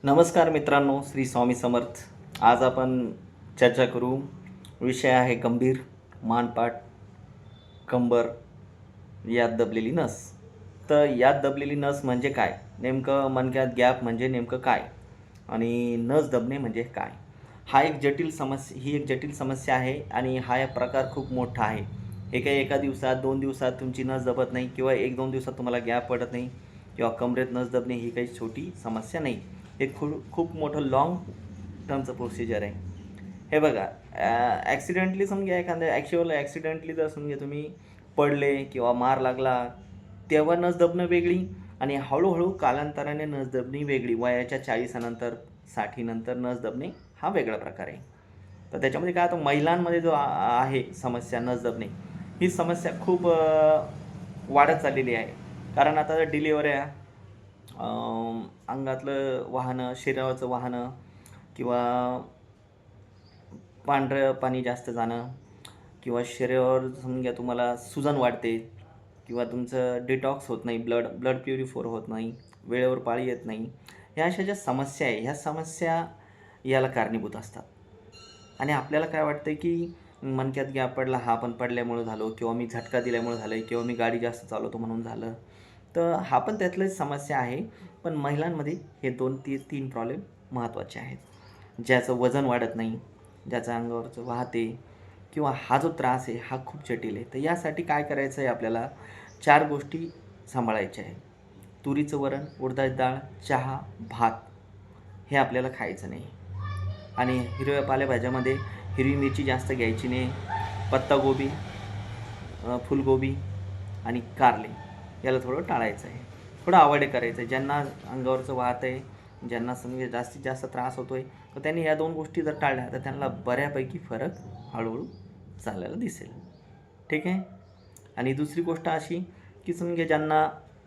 नमस्कार मित्रांनो, श्री स्वामी समर्थ. आज आपण चर्चा करू. विषय आहे गंभीर. मानपाट, कंबर यात दबलेली नस. तर यात दबलेली नस म्हणजे काय? नेमकं मणक्यात गॅप म्हणजे नेमकं काय? आणि नस दबणे म्हणजे काय? ही एक जटिल समस्या आहे आणि हा एक प्रकार खूप मोठा आहे. हे काही एका दिवसात, 2 दिवसात तुमची नस दबत नाही किंवा 1-2 दिवसात तुम्हाला गॅप पडत नाही किंवा कमरेत नस दबणे ही काही छोटी समस्या नाही. हे खूप मोठं लाँग टर्मचं प्रोसिजर आहे. हे बघा, ॲक्सिडेंटली समजा ॲक्सिडेंटली जर समजा तुम्ही पडले किंवा मार लागला, तेव्हा नस दबणं वेगळी आणि हळू-हळू कालांतराने नस दबणी वेगळी. वयाच्या 40 नंतर, 60 नंतर नस दबणे हा वेगळा प्रकार आहे. तर त्याच्यामध्ये काय होतं, महिलांमध्ये जो आहे समस्या नस दबणे, ही समस्या खूप वाढत चाललेली आहे. कारण आता डिलिव्हऱ्या, अंगातलं वाहनं, शरीराचं वाहनं किंवा पांढरं पाणी जास्त जाणं किंवा शरीरावर समजा तुम्हाला सुजन वाढते किंवा तुमचं डिटॉक्स होत नाही, ब्लड ब्लड प्युरिफायर होत नाही, वेळेवर पाळी येत नाही. ह्या अशा ज्या समस्या आहे, ह्या समस्या याला कारणीभूत असतात. आणि आपल्याला काय वाटतं की मणक्यात गॅप पडला, हा पण पडल्यामुळं झालो किंवा मी झटका दिल्यामुळं झालं किंवा मी गाडी जास्त चालवतो म्हणून झालं. तर हा पण त्यातलीच समस्या आहे. पण महिलांमध्ये हे 2 ते 3 प्रॉब्लेम महत्त्वाचे आहेत. ज्याचं वजन वाढत नाही, ज्याचं अंगावरचं वाहते किंवा हा जो त्रास आहे हा खूप जटिल आहे. तर यासाठी काय करायचं आहे आपल्याला, 4 गोष्टी सांभाळायच्या आहेत. तुरीचं वरण, उडदाची डाळ, चहा, भात हे आपल्याला खायचं नाही. आणि हिरव्या पालेभाज्यामध्ये हिरवी मिरची जास्त घ्यायची नाही. पत्तागोबी, फुलगोबी आणि कारले याला थोडं टाळायचं आहे. थोडं अवॉइड करायचं आहे. ज्यांना अंगावरचं वाहत आहे, ज्यांना समजा जास्तीत जास्त त्रास होतो आहे, तर त्यांनी या 2 गोष्टी जर टाळल्या तर त्यांना बऱ्यापैकी फरक हळूहळू चाललेला दिसेल. ठीक आहे. आणि दुसरी गोष्ट अशी की समजा ज्यांना